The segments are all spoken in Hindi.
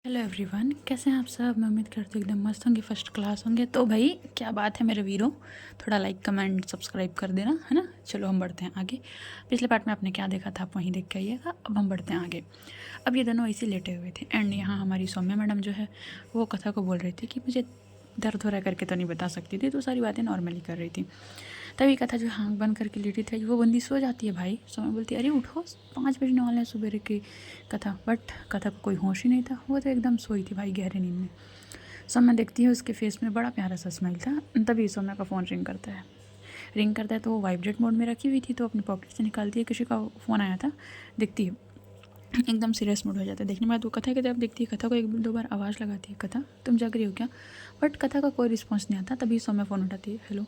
हेलो एवरीवन, कैसे हैं आप सब। मैं उम्मीद करती हूँ एकदम मस्त होंगे, फर्स्ट क्लास होंगे। तो भाई क्या बात है मेरे वीरों, थोड़ा लाइक कमेंट सब्सक्राइब कर देना, है ना। चलो हम बढ़ते हैं आगे। पिछले पार्ट में आपने क्या देखा था आप वहीं देख के आइएगा। अब हम बढ़ते हैं आगे। अब ये दोनों इसी लेटे हुए थे एंड यहाँ हमारी सौम्या मैडम जो है वो कथा को बोल रही थी कि मुझे दर्द हो रहा करके तो नहीं बता सकती थी, तो सारी बातें नॉर्मली कर रही थी। तभी कथा जो आँख बंद करके लेटी थी वो बंदी सो जाती है। भाई सौम्या बोलती है अरे उठो 5 बजने वाले हैं सुबह की कथा। बट कथा को कोई होश ही नहीं था, वो तो एकदम सोई थी भाई गहरे नींद में। सौम्या देखती है उसके फेस में बड़ा प्यारा सा स्माइल था। तभी सौम्या का फ़ोन रिंग करता है तो वो वाइब्रेट मोड में रखी हुई थी, तो अपनी पॉकेट से निकालती है, किसी का फ़ोन आया था। देखती है एकदम सीरियस मूड हो जाता है। देखने के बाद वो कथा की तरफ देखती है, कथा को 1-2 बार आवाज़ लगाती है, कथा तुम जग रही हो क्या। बट कथा का कोई रिस्पॉन्स नहीं आता। तभी सौम्या फ़ोन उठाती है, हेलो।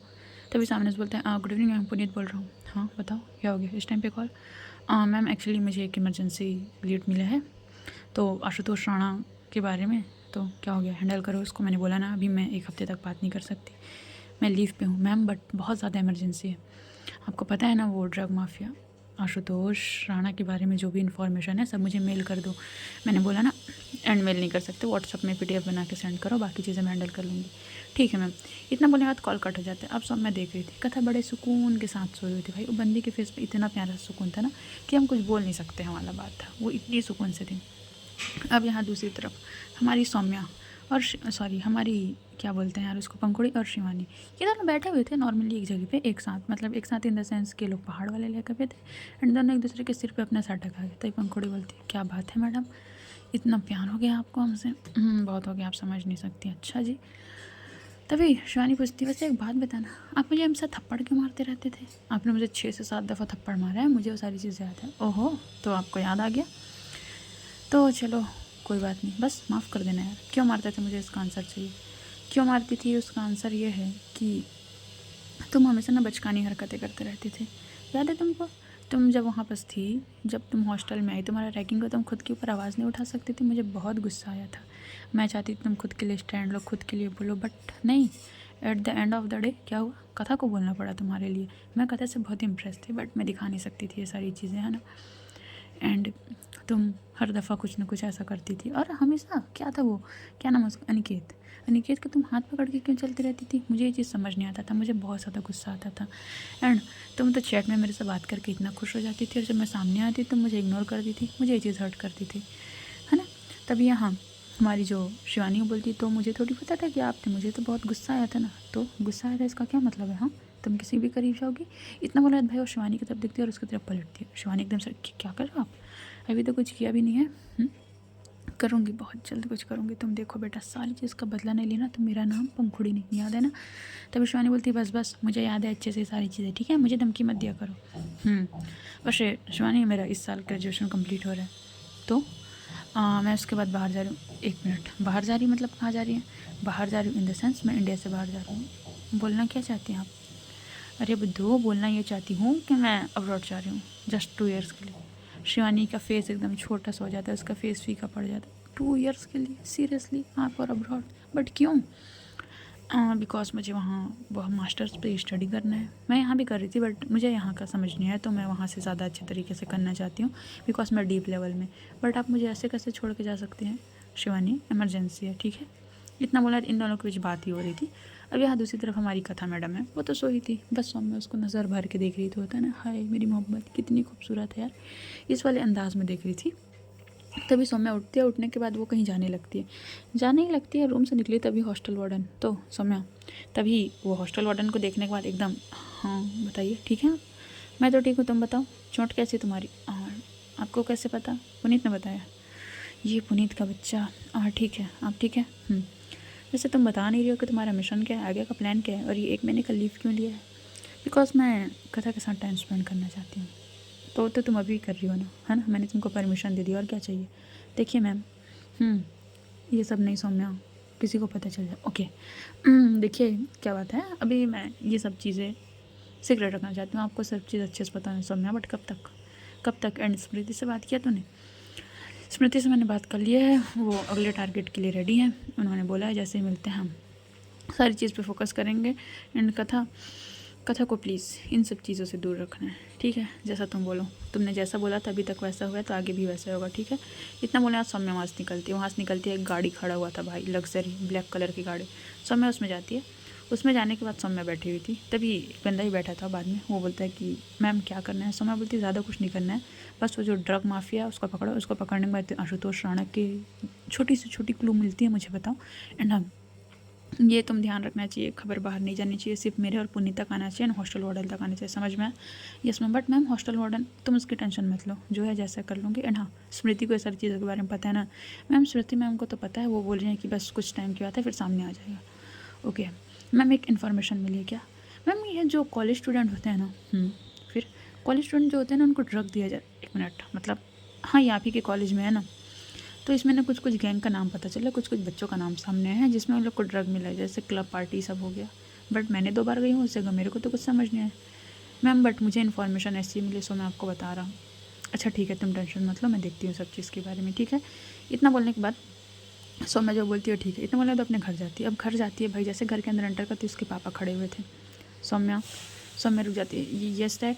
तभी सामने से बोलते हैं गुड इवनिंग मैम, पुनीत बोल रहा हूँ। हाँ बताओ क्या हो गया इस टाइम पे कॉल। मैम एक्चुअली मुझे एक इमरजेंसी लीड मिला है तो आशुतोष राणा के बारे में। तो क्या हो गया, हैंडल करो उसको। मैंने बोला ना अभी मैं 1 हफ्ते तक बात नहीं कर सकती, मैं लीव पे हूँ मैम, बट बहुत ज़्यादा इमरजेंसी है। आपको पता है ना वो ड्रग माफिया आशुतोष राणा के बारे में जो भी इन्फॉर्मेशन है सब मुझे मेल कर दो। मैंने बोला ना एंड मेल नहीं कर सकते, व्हाट्सअप में PDF बना के सेंड करो, बाकी चीज़ें मैं हैंडल कर लूँगी। ठीक है मैम। इतना बोलने के बाद कॉल कट हो जाता है। अब सब मैं देख रही थी, कथा बड़े सुकून के साथ सोई हुई थी। भाई वो बंदी के फेस पे इतना प्यारा सुकून था ना कि हम कुछ बोल नहीं सकते हैं वाला बात था, वो इतनी सुकून से थी। अब यहाँ दूसरी तरफ हमारी सौम्या और सॉरी हमारी क्या बोलते हैं यार उसको, पंखुड़ी और शिवानी, ये दोनों बैठे हुए थे नॉर्मली एक जगह पे एक साथ, मतलब एक साथ इन द सेंस के लोग पहाड़ वाले इलाके पे थे एंड दोनों एक दूसरे के सिर पे अपना सर ढका गया। तो पंखुड़ी बोलती है क्या बात है मैडम, इतना प्यार हो गया आपको हमसे। बहुत हो गया, आप समझ नहीं सकती। अच्छा जी। तभी शिवानी पूछती वैसे एक बात बताना, आप मुझे हमसे थप्पड़ क्यों मारते रहते थे। आपने मुझे 6 से 7 दफ़ा थप्पड़ मारा है, मुझे वो सारी चीज़ें याद है। ओहो, तो आपको याद आ गया। तो चलो कोई बात नहीं, बस माफ़ कर देना यार। क्यों मारते थे मुझे इसका आंसर चाहिए। क्यों मारती थी उसका आंसर ये है कि तुम हमेशा ना बचकानी हरकतें करते रहते थे। याद है तुमको, तुम जब वहाँ पास थी, जब तुम हॉस्टल में आई, तुम्हारा रैगिंग को तुम खुद के ऊपर आवाज़ नहीं उठा सकती थी। मुझे बहुत गुस्सा आया था। मैं चाहती थी तुम खुद के लिए स्टैंड लो, खुद के लिए बोलो, बट नहीं। At the end of the day क्या हुआ, कथा को बोलना पड़ा तुम्हारे लिए। मैं कथा से बहुत इम्प्रेस थी बट मैं दिखा नहीं सकती थी ये सारी चीज़ें, है ना। एंड तुम हर दफ़ा कुछ ना कुछ ऐसा करती थी और हमेशा क्या था वो, क्या नाम है उसका, अनिकेत। अनिकेत को तुम हाथ पकड़ के क्यों चलती रहती थी, मुझे ये चीज़ समझ नहीं आता था। मुझे बहुत ज़्यादा गुस्सा आता था। एंड तुम तो चैट में मेरे से बात करके इतना खुश हो जाती थी और जब मैं सामने आती तो मुझे इग्नोर करती थी। मुझे ये चीज़ हर्ट करती थी, है ना। तभी यहाँ हमारी जो शिवानी बोलती तो मुझे थोड़ी पता था कि आप थे, मुझे तो बहुत गुस्सा आया था ना। तो गुस्सा आया था इसका क्या मतलब है, हाँ तुम किसी भी करीब जाओगी। इतना बोला भाई, और शिवानी की तरफ देखती है और उसकी तरफ पलटती है। शिवानी एकदम से क्या कर रहे हो आप, अभी तो कुछ किया भी नहीं है। करूँगी, बहुत जल्द कुछ करूँगी, तुम देखो बेटा, सारी चीज़ का बदला नहीं लेना तो मेरा नाम पंखुड़ी नहीं, याद है ना। तभी शिवानी बोलती बस बस मुझे याद है अच्छे से सारी चीज़ें, ठीक है, मुझे धमकी मत दिया करो। वैसे शिवानी मेरा इस साल ग्रेजुएशन कंप्लीट हो रहा है तो मैं उसके बाद बाहर जा रही हूँ। 1 मिनट, बाहर जा रही मतलब कहाँ जा रही हैं। बाहर जा रही हूँ इन द सेंस मैं इंडिया से बाहर जा रही हूँ। बोलना क्या चाहती हैं आप। अरे बुद्धू, बोलना ये चाहती हूँ कि मैं अब्रॉड जा रही हूँ जस्ट 2 ईयर्स के लिए। शिवानी का फेस एकदम छोटा सा हो जाता है, उसका फेस फीका पड़ जाता है। 2 ईयर्स के लिए सीरियसली आप और अब्रॉड, बट क्यों। बिकॉज मुझे वहाँ वह मास्टर्स पे स्टडी करना है। मैं यहाँ भी कर रही थी बट मुझे यहाँ का समझ नहीं आया तो मैं वहाँ से ज़्यादा अच्छे तरीके से करना चाहती हूँ बिकॉज मैं डीप लेवल में। बट आप मुझे ऐसे कैसे छोड़ के जा सकते हैं शिवानी, इमरजेंसी है, ठीक है। इतना बोला, इन दोनों के बीच बात ही हो रही थी। अब यहाँ दूसरी तरफ हमारी कथा मैडम है, वो तो सोई थी, बस सौम्या उसको नज़र भर के देख रही थी, होता है ना, हाय मेरी मोहब्बत कितनी खूबसूरत है यार, इस वाले अंदाज में देख रही थी। तभी सौम्या उठती है, उठने के बाद वो कहीं जाने लगती है, जाने ही लगती है, रूम से निकली तभी हॉस्टल वार्डन तो सौम्या, तभी वो हॉस्टल वार्डन को देखने के बाद एकदम, हाँ बताइए ठीक है आप। मैं तो ठीक हूँ, तुम बताओ चोट कैसी तुम्हारी। और आपको कैसे पता, पुनीत ने बताया। ये पुनीत का बच्चा, हाँ ठीक है आप ठीक है। वैसे तुम बता नहीं रही हो कि तुम्हारा मिशन क्या है, आगे का प्लान क्या है, और ये 1 महीने का लीव क्यों लिया है। बिकॉज मैं कथा के साथ टाइम स्पेंड करना चाहती हूँ। तो तुम अभी कर रही हो ना, है ना, मैंने तुमको परमिशन दे दी, और क्या चाहिए। देखिए मैम, ये सब नहीं सौम्या, किसी को पता चल जाए, ओके। देखिए क्या बात है, अभी मैं ये सब चीज़ें सीक्रेट रखना चाहती हूँ, आपको सब चीज़ अच्छे से पता नहीं सौम्या, बट कब तक। एंड स्मृति से बात किया तूने। स्मृति से मैंने बात कर ली है, वो अगले टारगेट के लिए रेडी है। उन्होंने बोला है जैसे ही मिलते हैं हम सारी चीज़ पे फोकस करेंगे। एंड कथा कथा को प्लीज़ इन सब चीज़ों से दूर रखना है, ठीक है। जैसा तुम बोलो, तुमने जैसा बोला था अभी तक वैसा हुआ है तो आगे भी वैसा होगा, ठीक है। इतना बोले, आज सौम्या वहाँ से निकलती है, वहाँ से निकलती है, एक गाड़ी खड़ा हुआ था भाई, लग्जरी ब्लैक कलर की गाड़ी। सौम्या उसमें जाती है। उसमें जाने के बाद सौम्या बैठी हुई थी, तभी बंदा ही बैठा था बाद में। वो बोलता है कि मैम क्या करना है। सौम्या बोलती है ज़्यादा कुछ नहीं करना है, बस वो जो ड्रग माफिया उसको पकड़ो। उसको पकड़ने के बाद आशुतोष राणा की छोटी से छोटी क्लू मिलती है, मुझे बताओ। एंड हाँ, ये तुम ध्यान रखना चाहिए, खबर बाहर नहीं जानी चाहिए, सिर्फ मेरे और पुनीत तक आना चाहिए, हॉस्टल वार्डन तक आना चाहिए, समझ में? Yes ma'am. But ma'am hostel warden तुम उसकी टेंशन मत लो, जो है जैसा कर लूँगी। एंड हाँ, स्मृति को ये सारी चीज़ों के बारे में पता है ना मैम? स्मृति मैम को तो पता है, वो बोल रही हैं कि बस कुछ टाइम की बात है, फिर सामने आ जाएगा। ओके मैम, एक इन्फॉर्मेशन मिली है क्या मैम? ये जो कॉलेज स्टूडेंट होते हैं ना, फिर कॉलेज स्टूडेंट जो होते हैं ना, उनको ड्रग दिया जाए। एक मिनट, मतलब हाँ, ये आप ही के कॉलेज में है ना? तो इसमें ना कुछ कुछ गैंग का नाम पता चला, कुछ कुछ बच्चों का नाम सामने है जिसमें उन लोग को ड्रग मिला है, जैसे क्लब पार्टी सब हो गया। बट मैंने 2 बार गई हूँ उस जगह, मेरे को तो कुछ समझ नहीं आया मैम। बट मुझे इन्फॉर्मेशन ऐसी मिली, सो मैं आपको बता रहा हूँ। अच्छा ठीक है, तुम टेंशन मत लो, मैं देखती हूँ सब चीज़ के बारे में, ठीक है। इतना बोलने के बाद सो मैं जो बोलती हूँ ठीक है, इतना बोलने तो अपने घर जाती है। अब घर जाती है भाई, जैसे घर के अंदर एंटर करती है, उसके पापा खड़े हुए थे। सौम्या सौम्या रुक जाती है। Yes dad.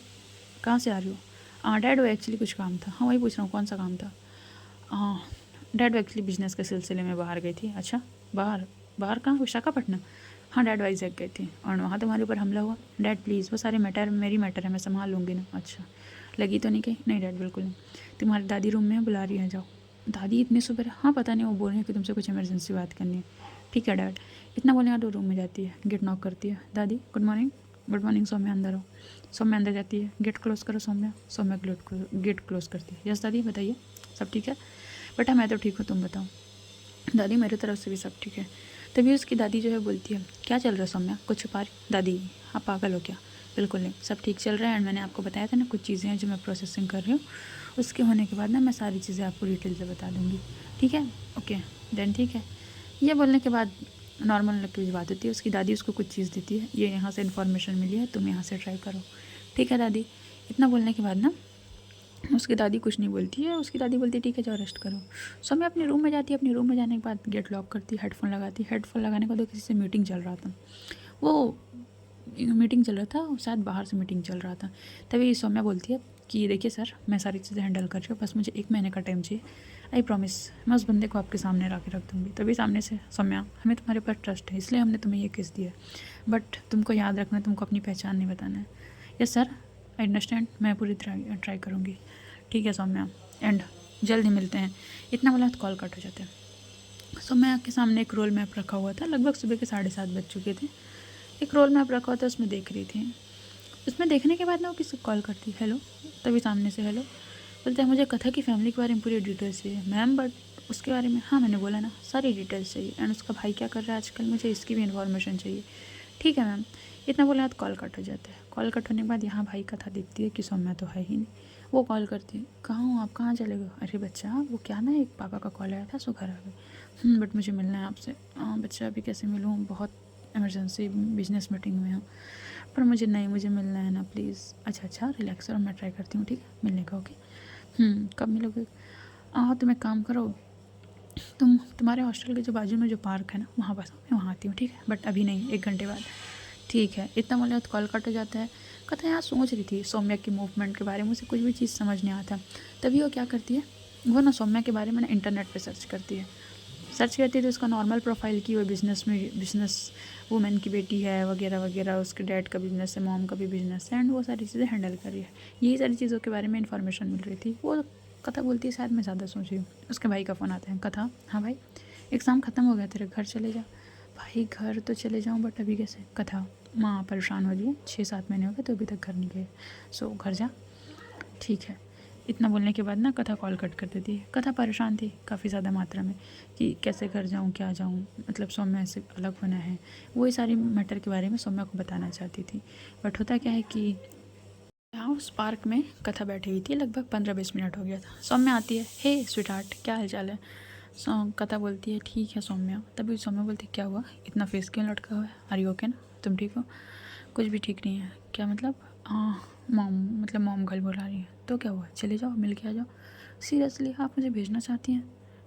कहाँ से आ रही हो? डैड वो एक्चुअली कुछ काम था। हाँ वही पूछ रहा हूँ, कौन सा काम था? डैड एक्चुअली बिजनेस के सिलसिले में बाहर गई थी। अच्छा, बाहर? बाहर कहाँ, विशाखापट्टनम? हाँ डैड वाइजैक गए थे और वहाँ तुम्हारे ऊपर हमला हुआ। डैड प्लीज़, वो सारे मैटर मेरी मैटर है, मैं संभाल लूँगी ना। अच्छा, लगी तो नहीं कहीं? नहीं डैड बिल्कुल नहीं। तुम्हारी दादी रूम में बुला रही है, जाओ। दादी इतनी सुबह? हाँ पता नहीं, वो बोल रही है कि तुमसे कुछ इमरजेंसी बात करनी है। ठीक है डैड। इतना बोलने बाद वो रूम में जाती है, गेट नॉक करती है। दादी good morning. Good morning Saumya, अंदर हो। सौम्या अंदर जाती है, गेट क्लोज करो सौम्या। सौम्या गेट क्लोज करती है। यस दादी बताइए, सब ठीक है? बेटा मैं तो ठीक हूँ, तुम बताओ। दादी मेरी तरफ से भी सब ठीक है। तभी उसकी दादी जो है बोलती है, क्या चल रहा है सौम्या, कुछ छुपा रही? दादी आप पागल हो क्या? बिल्कुल नहीं, सब ठीक चल रहा है। एंड मैंने आपको बताया था ना, कुछ चीज़ें हैं जो मैं प्रोसेसिंग कर रही हूँ, उसके होने के बाद ना मैं सारी चीज़ें आपको डिटेल से बता दूँगी, ठीक है? ओके देन ठीक है। ये बोलने के बाद नॉर्मल लग बात होती है। उसकी दादी उसको कुछ चीज़ देती है, ये यहाँ से इन्फॉर्मेशन मिली है, तुम यहाँ से ट्राई करो, ठीक है दादी? इतना बोलने के बाद ना उसकी दादी कुछ नहीं बोलती है। उसकी दादी बोलती है ठीक है जाओ रेस्ट करो। सो मैं अपने रूम में जाती है। अपने रूम में जाने के बाद गेट लॉक करती, हेडफोन लगाती। हेडफोन लगाने के बाद वो किसी से मीटिंग चल रहा था, वो मीटिंग चल रहा था, शायद बाहर से मीटिंग चल रहा था। तभी सौम्या बोलती है कि देखिए सर, मैं सारी चीज़ें हैंडल कर रही हूँ, बस मुझे 1 महीने का टाइम चाहिए। आई प्रॉमिस, मैं उस बंदे को आपके सामने ला के रख दूँगी। तभी सामने से, सौम्या हमें तुम्हारे ऊपर ट्रस्ट है, इसलिए हमने तुम्हें ये केस दिया है, बट तुमको याद रखना है, तुमको अपनी पहचान नहीं बताना है। यस सर आई अंडरस्टैंड, मैं पूरी ट्राई करूँगी। ठीक है सौम्या, एंड जल्द ही मिलते हैं। इतना बोला तो कॉल कट हो जाता है। सौम्या के सामने एक रोल मैप रखा हुआ था, लगभग सुबह के 7:30 बज चुके थे। एक रोल मैप रखा हुआ था, उसमें देख रही थी। उसमें देखने के बाद ना वो किसी को कॉल करती, हेलो। तभी सामने से हेलो बोलते हैं, मुझे कथा की फैमिली के बारे में पूरी डिटेल्स चाहिए मैम। बट उसके बारे में, हाँ मैंने बोला ना, सारी डिटेल्स चाहिए। एंड उसका भाई क्या कर रहा है आजकल, मुझे इसकी भी इन्फॉर्मेशन चाहिए। ठीक है मैम। इतना बोला तो कॉल कट हो जाता है। कॉल कट होने के बाद यहाँ भाई कथा देखती है कि सौम्या तो है ही नहीं। वो कॉल करती है, कहाँ हूँ आप, कहाँ चले गए? अरे बच्चा वो क्या ना, एक पापा का कॉल आया था, सो घर आ गए। बट मुझे मिलना है आपसे। बच्चा अभी कैसे मिलूँ, बहुत इमरजेंसी बिजनेस मीटिंग में हूँ। पर मुझे नहीं, मुझे मिलना है ना प्लीज़। अच्छा रिलैक्स करो, मैं ट्राई करती हूँ, ठीक है मिलने का। ओके कब मिलोगे? तुम एक काम करो, तुम्हारे हॉस्टल के जो बाजू में जो पार्क है ना, वहाँ बस मैं वहाँ आती हूँ, ठीक है? बट अभी नहीं, 1 घंटे बाद। ठीक है। इतना बोले तो कॉल कट हो जाता है। कथा यहाँ सोच रही थी सौम्या की मूवमेंट के बारे में, उसे कुछ भी चीज़ समझ नहीं आता। तभी वो क्या करती है, वो ना सौम्या के बारे में ना इंटरनेट पे सर्च करती है। तो उसका नॉर्मल प्रोफाइल की वो बिजनेस वूमेन की बेटी है वगैरह वगैरह, उसके डैड का बिजनेस है, मॉम का भी बिजनेस है, एंड वो सारी चीज़ें हैंडल कर रही है। यही सारी चीज़ों के बारे में इन्फॉर्मेशन मिल रही थी। वो कथा बोलती है शायद मैं ज़्यादा सोच रही हूँ। उसके भाई का फ़ोन आता है, कथा हाँ भाई एग्ज़ाम ख़त्म हो गया तेरे, घर चले जा। भाई घर तो चले जाऊँ बट अभी कैसे? कथा माँ परेशान हो रही है, 6-7 महीने हो गए तो अभी तक घर नहीं गए, सो घर जा। ठीक है। इतना बोलने के बाद ना कथा कॉल कट कर देती है। कथा परेशान थी काफ़ी ज़्यादा मात्रा में कि कैसे घर जाऊँ, क्या जाऊँ, मतलब सौम्या से अलग होना है। वही सारी मैटर के बारे में सौम्या को बताना चाहती थी। बट होता क्या है कि हाउस पार्क में कथा बैठी हुई थी, लगभग 15-20 मिनट हो गया था। सौम्या आती है, हे स्वीटहार्ट क्या हाल चाल है? कथा बोलती है ठीक है सौम्या। तभी सौम्या बोलती है क्या हुआ, इतना फेस क्यों लटका हुआ है? आर यू ओके ना, तुम ठीक हो? कुछ भी ठीक नहीं है। क्या मतलब? मॉम, मतलब मॉम घर बुला रही है। तो क्या हुआ, चले जाओ मिल के आ जाओ। सीरियसली आप मुझे भेजना चाहती हैं?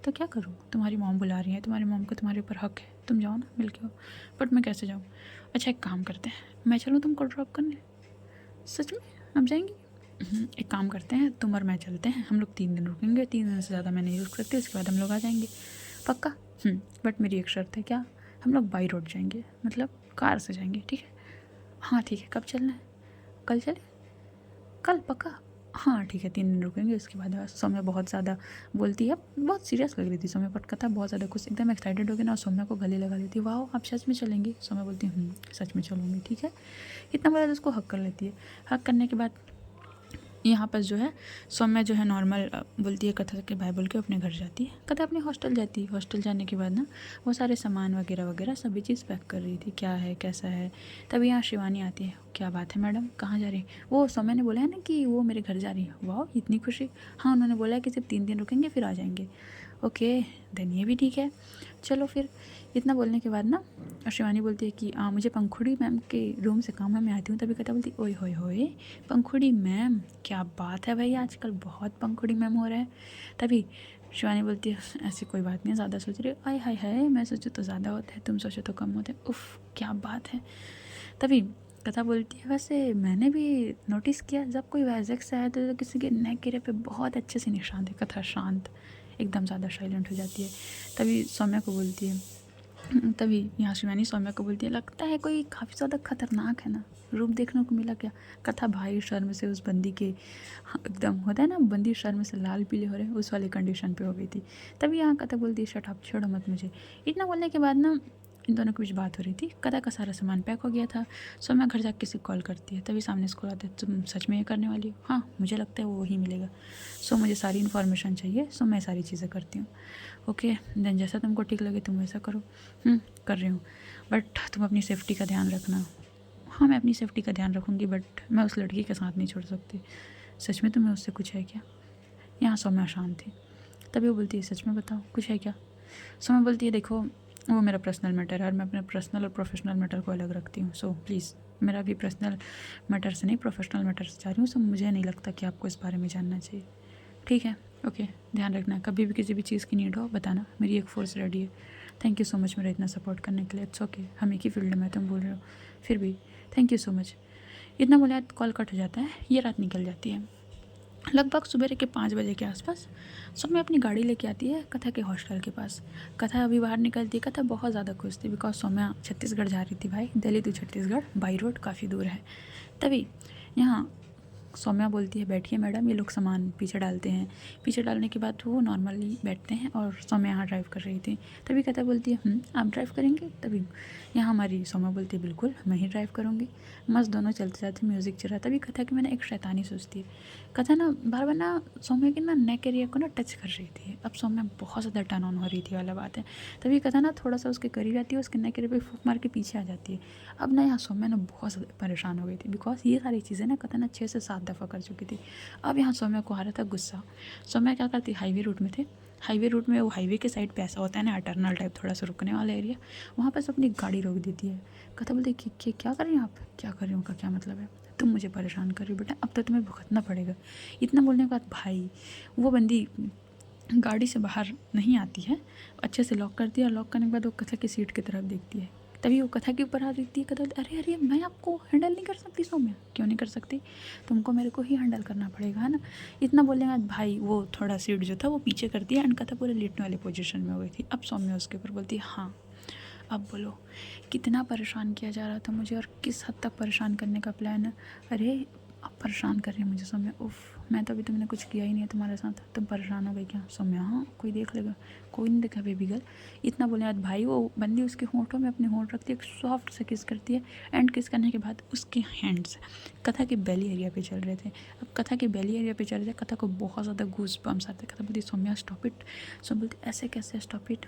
तो क्या करूँ, तुम्हारी मॉम बुला रही है, तुम्हारी मॉम को तुम्हारे ऊपर हक है, तुम जाओ ना मिल के आओ। बट मैं कैसे जाऊँ? अच्छा एक काम करते हैं, मैं चलूँ तुमको ड्रॉप करने? सच में आप जाएंगी? एक काम करते हैं, तुम और मैं चलते हैं, हम लोग 3 दिन रुकेंगे, 3 दिन से ज़्यादा मैं नहीं रुक सकती, उसके बाद हम लोग आ जाएंगे। पक्का? बट मेरी एक शर्त है। क्या? हम लोग बाई रोड जाएंगे, मतलब कार से जाएंगे, ठीक है? हाँ ठीक है। कब चलना है? कल चले? कल पक्का? हाँ ठीक है, 3 दिन रुकेंगे, उसके बाद सौम्या बहुत ज़्यादा बोलती है, बहुत सीरियस लग रही थी सौम्या, बट कथा बहुत ज़्यादा खुश, एकदम एक्साइटेड हो गई ना, सौम्या को गले लगा लेती है, वाह आप सच में चलेंगी? सौम्या बोलती है सच में चलूँगी, ठीक है। इतना बोला तो उसको हक कर लेती है। हक करने के बाद यहाँ पर जो है सौम्या जो है नॉर्मल बोलती है, कथा के बाय बोल के अपने घर जाती है। कथा अपने हॉस्टल जाती है। हॉस्टल जाने के बाद ना वो सारे सामान वगैरह वगैरह सभी चीज़ पैक कर रही थी, क्या है कैसा है। तभी यहाँ शिवानी आती है। क्या बात है मैडम, कहाँ जा रही है? वो सौम्या ने बोला है ना कि वो मेरे घर जा रही है। वाह इतनी खुशी। हाँ उन्होंने बोला है कि सिर्फ 3 दिन रुकेंगे फिर आ जाएंगे। ओके देन ये भी ठीक है, चलो फिर। इतना बोलने के बाद ना शिवानी बोलती है कि मुझे पंखुड़ी मैम के रूम से काम है, मैं आती हूँ। तभी कथा बोलती ओए होए होए पंखुड़ी मैम, क्या बात है भाई, आजकल बहुत पंखुड़ी मैम हो रहा है। तभी शिवानी बोलती है ऐसी कोई बात नहीं, ज़्यादा सोच रही हो। आय हाय हाय, मैं सोचूँ तो ज़्यादा होता है, तुम सोचो तो कम होता है। उफ़ क्या बात है। तभी कथा बोलती है वैसे मैंने भी नोटिस किया जब कोई वैज़ेक से आया तो किसी के नेक एरिया पे बहुत अच्छे से निशान थे। कथा शांत, एकदम ज़्यादा साइलेंट हो जाती है। तभी सौम्या को बोलती है, तभी यहाँ शिवानी सौम्या को बोलती है लगता है कोई काफ़ी ज़्यादा खतरनाक है ना, रूप देखने को मिला क्या? कथा भाई शर्म से उस बंदी के एकदम होता है ना, बंदी शर्म से लाल पीले हो रहे, उस वाली कंडीशन पे हो गई थी। तभी यहाँ कथा बोलती है शट अप, छोड़ो मत मुझे। इतना बोलने के बाद ना इन दोनों के बीच बात हो रही थी। कथा का सारा सामान पैक हो गया था। सौम्या घर जाकर किसी को कॉल करती है। तभी सामने से कॉल आता है, तुम सच में ये करने वाली हो? हाँ मुझे लगता है वो वही मिलेगा। सो मुझे सारी इन्फॉर्मेशन चाहिए, सो मैं सारी चीज़ें करती हूँ। ओके देन जैसा तुमको ठीक लगे तुम वैसा करो। कर रही हूँ, बट तुम अपनी सेफ्टी का ध्यान रखना। हाँ मैं अपनी सेफ्टी का ध्यान रखूँगी, बट मैं उस लड़की के साथ नहीं छोड़ सकती। सच में तुम्हें उससे कुछ है क्या? यहाँ सौम्या शांत थी। तभी वो बोलती है सच में बताओ कुछ है क्या? सौम्या बोलती है देखो वो मेरा पर्सनल मैटर है और मैं अपने पर्सनल और प्रोफेशनल मैटर को अलग रखती हूँ। सो प्लीज़ मेरा भी पर्सनल मैटर से नहीं प्रोफेशनल मैटर से जा रही हूँ। सो मुझे नहीं लगता कि आपको इस बारे में जानना चाहिए, ठीक है? ओके ध्यान रखना, कभी भी किसी भी चीज़ की नीड हो बताना, मेरी एक फ़ोर्स रेडी है। थैंक यू सो मच मेरा इतना सपोर्ट करने के लिए। इट्स ओके हम एक ही फील्ड में तुम बोल रहे हो, फिर भी थैंक यू सो मच। इतना बोला कॉल कट हो जाता है। ये रात निकल जाती है। लगभग सुबह के 5 बजे के आसपास सौम्या अपनी गाड़ी लेके आती है कथा के हॉस्टल के पास। कथा अभी बाहर निकलती है। कथा बहुत ज़्यादा खुश थी बिकॉज सौम्या छत्तीसगढ़ जा रही थी भाई, Delhi to Chhattisgarh by road काफ़ी दूर है। तभी यहाँ सौम्या बोलती है बैठिए मैडम, ये लोग सामान पीछे डालते हैं। पीछे डालने के बाद वो नॉर्मली बैठते हैं और सौम्या यहाँ ड्राइव कर रही थी। तभी कथा बोलती है आप ड्राइव करेंगे? तभी यहाँ हमारी सौम्या बोलती है बिल्कुल मैं ही ड्राइव करूँगी। मस्त दोनों चलते जाते म्यूज़िक चल रहा। तभी कथा की मैंने एक शैतानी सोचती है। कथा ना बार बार ना सौम्या के ना नेक एरिया को ना टच कर रही थी। अब सौम्या बहुत ज़्यादा टर्न ऑन हो रही थी वाला बात है। तभी कथा ना थोड़ा सा उसके करीब जाती है, उसके नेक एरिया पे फूक मार के पीछे आ जाती है। अब ना यहाँ सौम्या ना बहुत ज़्यादा परेशान हो गई थी बिकॉज ये सारी चीज़ें ना कथा ना 6 से 7 दफ़ा कर चुकी थी। अब यहाँ सौम्या को आ रहा था गुस्सा। सौम्या क्या करती, हाईवे रूट में थे, हाईवे रूट में वो हाईवे के साइड पे ऐसा होता है ना अटर्नल टाइप थोड़ा सा रुकने वाला एरिया, वहाँ पर अपनी गाड़ी रोक देती है। कथा बोलती कि क्या कर रही हैं आप? क्या कर रही हूँ का क्या मतलब है? तुम मुझे परेशान कर रही हो बेटा, अब तो तुम्हें भुगतना पड़ेगा। इतना बोलने के बाद भाई वो बंदी गाड़ी से बाहर नहीं आती है, अच्छे से लॉक करती है और लॉक करने के बाद वो कथा की सीट की तरफ देखती है। तभी वो कथा के ऊपर आ देखती है। कथा अरे अरे मैं आपको हैंडल नहीं कर सकती सौम्या। क्यों नहीं कर सकती? तुमको मेरे को ही हैंडल करना पड़ेगा है ना। इतना बोलने के बाद भाई वो थोड़ा सीट जो था वो पीछे कर दिया एंड कथा पूरे लेटने वाले पोजीशन में हो गई थी। अब सौम्या उसके ऊपर बोलती है हाँ अब बोलो कितना परेशान किया जा रहा था मुझे और किस हद तक परेशान करने का प्लान है? अरे अब परेशान कर रही है मुझे सौम्या। उफ़ मैं तो अभी तुमने कुछ किया ही नहीं है तुम्हारे साथ, तुम परेशान हो गई क्या? सौम्या हाँ कोई देख लेगा। कोई नहीं देखा बेबी गर्ल। इतना बोले बाद भाई वो बंदी उसके होंठों में अपने होंठ रखती है, एक सॉफ्ट से किस करती है एंड किस करने के बाद उसके हैंड्स कथा के बेली एरिया पे चल रहे थे। अब कथा के बेली एरिया पे चल रहे थे, कथा को बहुत ज़्यादा गूज बम्स आते। कथा बोलती सौम्या स्टॉप इट। सौम्या बोलती ऐसे कैसे स्टॉप इट,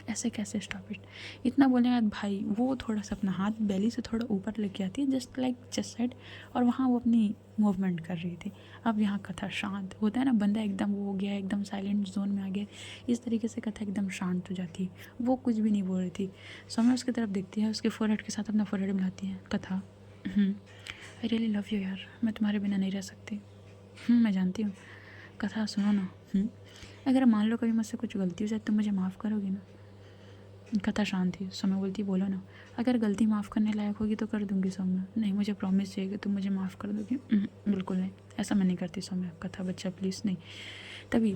ऐसे कैसे स्टॉप इट। इतना बोलने के बाद भाई वो थोड़ा सा अपना हाथ बेली से थोड़ा ऊपर लेके आती है जस्ट लाइक चेस्ट साइड, और वहाँ वो अपनी मूवमेंट कर रही थी। अब यहाँ कथा शांत होता है ना, बंदा एकदम वो हो गया, एकदम साइलेंट जोन में आ गया, इस तरीके से कथा एकदम शांत हो जाती है। वो कुछ भी नहीं बोल रही थी। सौम्या उसकी तरफ देखती है, उसके फोरहेड के साथ अपना फोरहेड मिलाती है। कथा आई रियली लव यू यार, मैं तुम्हारे बिना नहीं रह सकती। मैं जानती हूँ। कथा सुनो ना। अगर मान लो कभी मुझसे कुछ गलती हो जाए तो मुझे माफ़ करोगी ना? कथा शांत थी। सौम्या बोलती बोलो ना। अगर गलती माफ़ करने लायक होगी तो कर दूंगी सौम्या। नहीं, मुझे प्रॉमिस चाहिए कि तुम मुझे माफ़ कर दोगी। बिल्कुल नहीं, ऐसा मैं नहीं करती सौम्या। कथा बच्चा प्लीज़ नहीं। तभी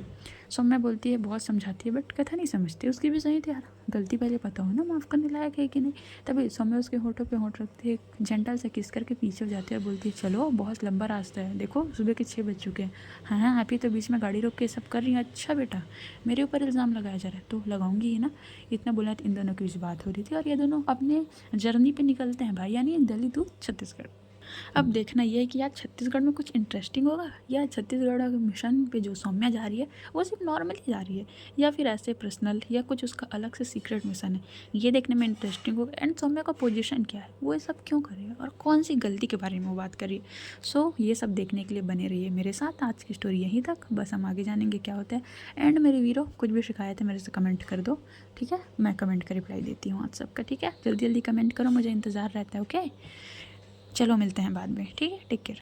सौम्या बोलती है, बहुत समझाती है बट कथा नहीं समझती। उसकी भी सही थी यार, गलती पहले पता हो ना माफ़ करने लायक है कि नहीं। तभी सौम्या उसके होठों पे होठ रखती है, जेंटल से किस करके पीछे हो जाती है और बोलती है चलो बहुत लंबा रास्ता है, देखो सुबह के 6 बज चुके हैं। हाँ हाँ, आप ही तो बीच में गाड़ी रोक के सब कर रही हैं। अच्छा बेटा, मेरे ऊपर इल्ज़ाम लगाया जा रहा है तो लगाऊंगी ही ना। इतना बोला तो इन दोनों की बात हो रही थी और ये दोनों अपने जर्नी पे निकलते हैं भाई, यानी दिल्ली टू छत्तीसगढ़। अब देखना ये है कि यार छत्तीसगढ़ में कुछ इंटरेस्टिंग होगा, या छत्तीसगढ़ मिशन पे जो सौम्या जा रही है वो सिर्फ नॉर्मली जा रही है, या फिर ऐसे पर्सनल, या कुछ उसका अलग से सीक्रेट मिशन है। ये देखने में इंटरेस्टिंग होगा। एंड सौम्या का पोजीशन क्या है, वो ये सब क्यों कर रही है और कौन सी गलती के बारे में वो बात कर रही है। सो ये सब देखने के लिए बने रहिए मेरे साथ। आज की स्टोरी यहीं तक, बस हम आगे जानेंगे क्या होता है। एंड मेरे वीरो, कुछ भी शिकायत है मेरे से कमेंट कर दो, ठीक है। मैं कमेंट का रिप्लाई देती हूँ आप सबका, ठीक है। जल्दी जल्दी कमेंट करो, मुझे इंतज़ार रहता है। ओके, चलो मिलते हैं बाद में, ठीक है। Take care.